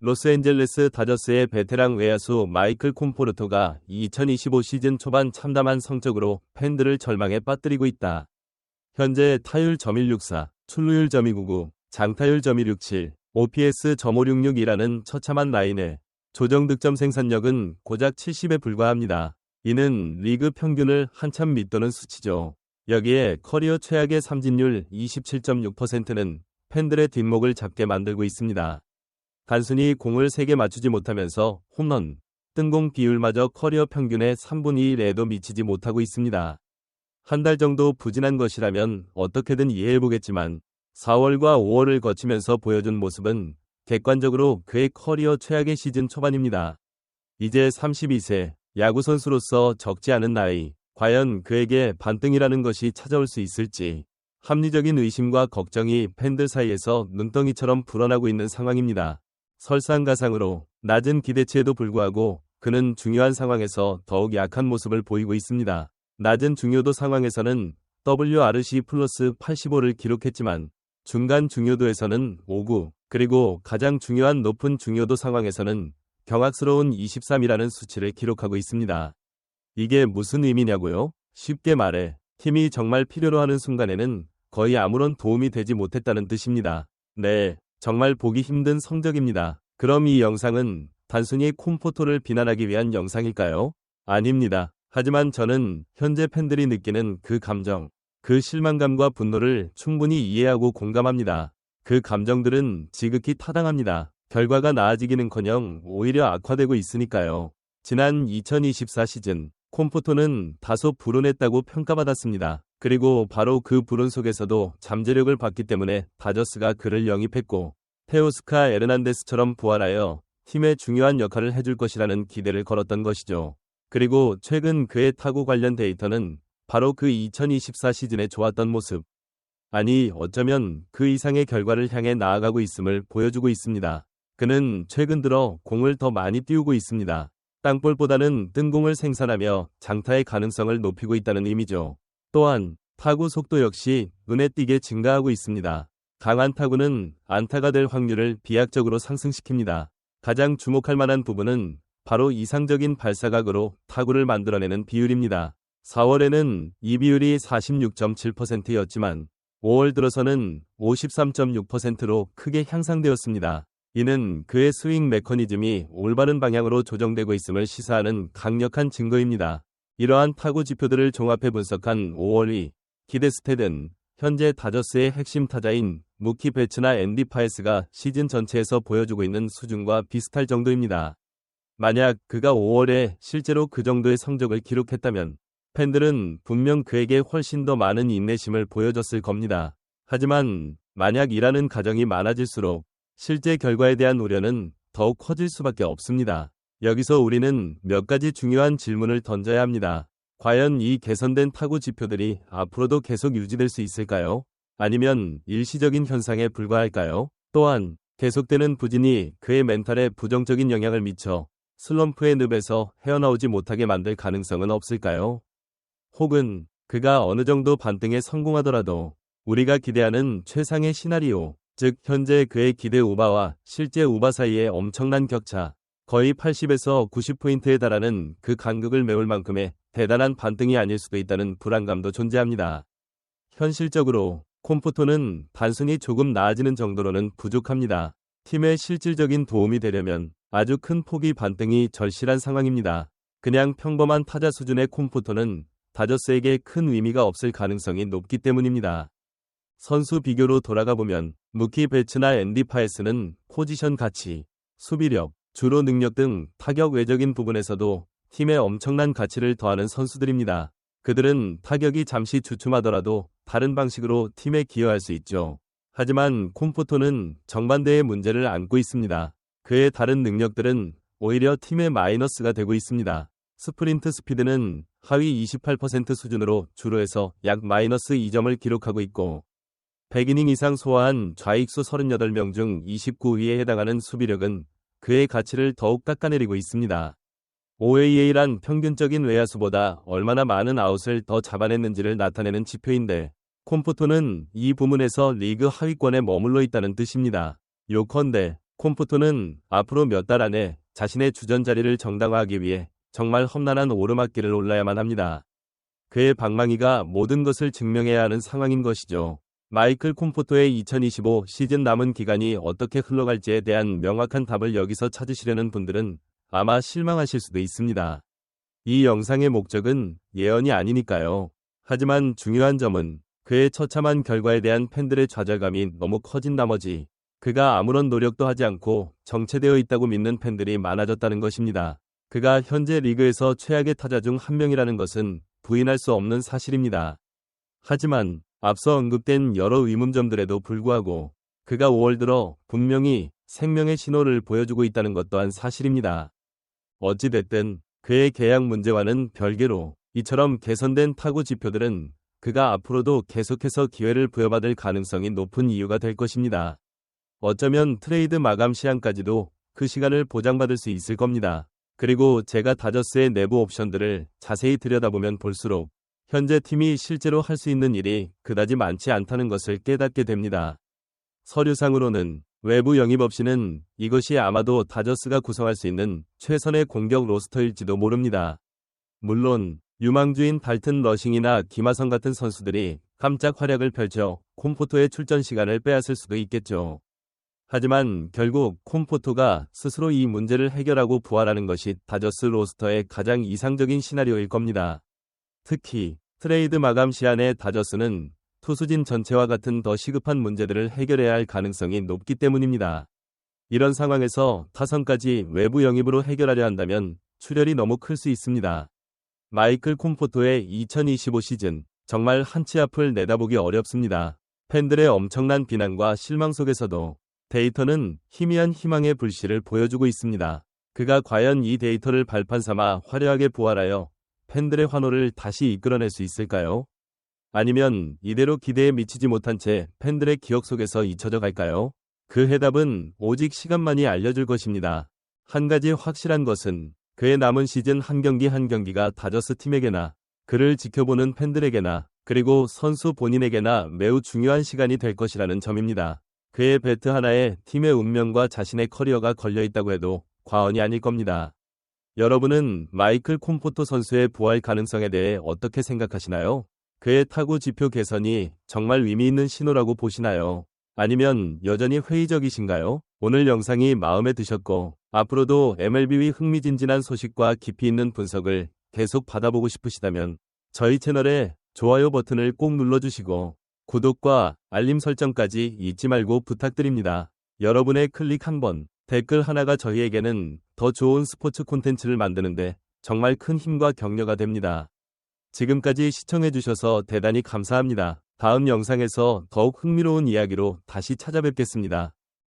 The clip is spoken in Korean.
로스앤젤레스 다저스의 베테랑 외야수 마이클 콘포르토가 2025 시즌 초반 참담한 성적으로 팬들을 절망에 빠뜨리고 있다. 현재 타율 .164, 출루율 .299, 장타율 .167, OPS .566이라는 처참한 라인에 조정 득점 생산력은 고작 70에 불과합니다. 이는 리그 평균을 한참 밑도는 수치죠. 여기에 커리어 최악의 삼진율 27.6%는 팬들의 뒷목을 잡게 만들고 있습니다. 단순히 공을 3개 맞추지 못하면서 홈런, 뜬공 비율마저 커리어 평균의 3분의 1에도 미치지 못하고 있습니다. 한 달 정도 부진한 것이라면 어떻게든 이해해보겠지만 4월과 5월을 거치면서 보여준 모습은 객관적으로 그의 커리어 최악의 시즌 초반입니다. 이제 32세, 야구선수로서 적지 않은 나이, 과연 그에게 반등이라는 것이 찾아올 수 있을지 합리적인 의심과 걱정이 팬들 사이에서 눈덩이처럼 불어나고 있는 상황입니다. 설상가상으로 낮은 기대치에도 불구하고 그는 중요한 상황에서 더욱 약한 모습을 보이고 있습니다. 낮은 중요도 상황에서는 WRC 플러스 85를 기록했지만 중간 중요도에서는 59, 그리고 가장 중요한 높은 중요도 상황에서는 경악스러운 23이라는 수치를 기록하고 있습니다. 이게 무슨 의미냐고요? 쉽게 말해 팀이 정말 필요로 하는 순간에는 거의 아무런 도움이 되지 못했다는 뜻입니다. 네, 정말 보기 힘든 성적입니다. 그럼 이 영상은 단순히 콘포토를 비난하기 위한 영상일까요? 아닙니다. 하지만 저는 현재 팬들이 느끼는 그 감정, 그 실망감과 분노를 충분히 이해하고 공감합니다. 그 감정들은 지극히 타당합니다. 결과가 나아지기는커녕 오히려 악화되고 있으니까요. 지난 2024 시즌 콘포토는 다소 불운했다고 평가받았습니다. 그리고 바로 그 불운 속에서도 잠재력을 봤기 때문에 다저스가 그를 영입했고 테오스카 에르난데스처럼 부활하여 팀의 중요한 역할을 해줄 것이라는 기대를 걸었던 것이죠. 그리고 최근 그의 타구 관련 데이터는 바로 그 2024 시즌에 좋았던 모습, 아니 어쩌면 그 이상의 결과를 향해 나아가고 있음을 보여주고 있습니다. 그는 최근 들어 공을 더 많이 띄우고 있습니다. 땅볼보다는 뜬공을 생산하며 장타의 가능성을 높이고 있다는 의미죠. 또한 타구 속도 역시 눈에 띄게 증가하고 있습니다. 강한 타구는 안타가 될 확률을 비약적으로 상승시킵니다. 가장 주목할 만한 부분은 바로 이상적인 발사각으로 타구를 만들어내는 비율입니다. 4월에는 이 비율이 46.7%였지만 5월 들어서는 53.6%로 크게 향상되었습니다. 이는 그의 스윙 메커니즘이 올바른 방향으로 조정되고 있음을 시사하는 강력한 증거입니다. 이러한 타구 지표들을 종합해 분석한 5월 2 기대스탯은 현재 다저스의 핵심 타자인 무키 베츠나 앤디 파에스가 시즌 전체에서 보여주고 있는 수준과 비슷할 정도입니다. 만약 그가 5월에 실제로 그 정도의 성적을 기록했다면 팬들은 분명 그에게 훨씬 더 많은 인내심을 보여줬을 겁니다. 하지만 만약 이라는 가정이 많아질수록 실제 결과에 대한 우려는 더욱 커질 수밖에 없습니다. 여기서 우리는 몇 가지 중요한 질문을 던져야 합니다. 과연 이 개선된 타구 지표들이 앞으로도 계속 유지될 수 있을까요? 아니면 일시적인 현상에 불과할까요? 또한 계속되는 부진이 그의 멘탈에 부정적인 영향을 미쳐 슬럼프의 늪에서 헤어나오지 못하게 만들 가능성은 없을까요? 혹은 그가 어느 정도 반등에 성공하더라도 우리가 기대하는 최상의 시나리오, 즉 현재 그의 기대 우바와 실제 우바 사이의 엄청난 격차, 거의 80에서 90포인트에 달하는 그 간극을 메울 만큼의 대단한 반등이 아닐 수도 있다는 불안감도 존재합니다. 현실적으로 콘포토는 단순히 조금 나아지는 정도로는 부족합니다. 팀의 실질적인 도움이 되려면 아주 큰 폭의 반등이 절실한 상황입니다. 그냥 평범한 타자 수준의 콘포토는 다저스에게 큰 의미가 없을 가능성이 높기 때문입니다. 선수 비교로 돌아가보면 무키 베츠나 앤디 파에스는 포지션 가치, 수비력, 주로 능력 등 타격 외적인 부분에서도 팀에 엄청난 가치를 더하는 선수들입니다. 그들은 타격이 잠시 주춤하더라도 다른 방식으로 팀에 기여할 수 있죠. 하지만 콘포토는 정반대의 문제를 안고 있습니다. 그의 다른 능력들은 오히려 팀의 마이너스가 되고 있습니다. 스프린트 스피드는 하위 28% 수준으로 주로에서 약 마이너스 2점을 기록하고 있고 100이닝 이상 소화한 좌익수 38명 중 29위에 해당하는 수비력은 그의 가치를 더욱 깎아내리고 있습니다. OAA란 평균적인 외야수보다 얼마나 많은 아웃을 더 잡아냈는지를 나타내는 지표인데 콘포토는 이 부문에서 리그 하위권에 머물러 있다는 뜻입니다. 요컨대 콤포토는 앞으로 몇 달 안에 자신의 주전 자리를 정당화하기 위해 정말 험난한 오르막길을 올라야만 합니다. 그의 방망이가 모든 것을 증명해야 하는 상황인 것이죠. 마이클 콤포토의 2025 시즌 남은 기간이 어떻게 흘러갈지에 대한 명확한 답을 여기서 찾으시려는 분들은 아마 실망하실 수도 있습니다. 이 영상의 목적은 예언이 아니니까요. 하지만 중요한 점은 그의 처참한 결과에 대한 팬들의 좌절감이 너무 커진 나머지 그가 아무런 노력도 하지 않고 정체되어 있다고 믿는 팬들이 많아졌다는 것입니다. 그가 현재 리그에서 최악의 타자 중 한 명이라는 것은 부인할 수 없는 사실입니다. 하지만 앞서 언급된 여러 의문점들에도 불구하고 그가 5월 들어 분명히 생명의 신호를 보여주고 있다는 것 또한 사실입니다. 어찌됐든 그의 계약 문제와는 별개로 이처럼 개선된 타구 지표들은 그가 앞으로도 계속해서 기회를 부여받을 가능성이 높은 이유가 될 것입니다. 어쩌면 트레이드 마감 시한까지도 그 시간을 보장받을 수 있을 겁니다. 그리고 제가 다저스의 내부 옵션들을 자세히 들여다보면 볼수록 현재 팀이 실제로 할 수 있는 일이 그다지 많지 않다는 것을 깨닫게 됩니다. 서류상으로는 외부 영입 없이는 이것이 아마도 다저스가 구성할 수 있는 최선의 공격 로스터일지도 모릅니다. 물론 유망주인 달튼 러싱이나 김하성 같은 선수들이 깜짝 활약을 펼쳐 콤포토의 출전 시간을 빼앗을 수도 있겠죠. 하지만 결국 콤포토가 스스로 이 문제를 해결하고 부활하는 것이 다저스 로스터의 가장 이상적인 시나리오일 겁니다. 특히 트레이드 마감 시한에 다저스는 투수진 전체와 같은 더 시급한 문제들을 해결해야 할 가능성이 높기 때문입니다. 이런 상황에서 타선까지 외부 영입으로 해결하려 한다면 출혈이 너무 클 수 있습니다. 마이클 콤포토의 2025 시즌 정말 한치 앞을 내다보기 어렵습니다. 팬들의 엄청난 비난과 실망 속에서도 데이터는 희미한 희망의 불씨를 보여주고 있습니다. 그가 과연 이 데이터를 발판 삼아 화려하게 부활하여 팬들의 환호를 다시 이끌어낼 수 있을까요? 아니면 이대로 기대에 미치지 못한 채 팬들의 기억 속에서 잊혀져 갈까요? 그 해답은 오직 시간만이 알려줄 것입니다. 한 가지 확실한 것은 그의 남은 시즌 한 경기 한 경기가 다저스 팀에게나 그를 지켜보는 팬들에게나 그리고 선수 본인에게나 매우 중요한 시간이 될 것이라는 점입니다. 그의 배트 하나에 팀의 운명과 자신의 커리어가 걸려있다고 해도 과언이 아닐 겁니다. 여러분은 마이클 콤포토 선수의 부활 가능성에 대해 어떻게 생각하시나요? 그의 타구 지표 개선이 정말 의미 있는 신호라고 보시나요? 아니면 여전히 회의적이신가요? 오늘 영상이 마음에 드셨고 앞으로도 MLB 흥미진진한 소식과 깊이 있는 분석을 계속 받아보고 싶으시다면 저희 채널에 좋아요 버튼을 꼭 눌러주시고 구독과 알림 설정까지 잊지 말고 부탁드립니다. 여러분의 클릭 한 번, 댓글 하나가 저희에게는 더 좋은 스포츠 콘텐츠를 만드는데 정말 큰 힘과 격려가 됩니다. 지금까지 시청해주셔서 대단히 감사합니다. 다음 영상에서 더욱 흥미로운 이야기로 다시 찾아뵙겠습니다.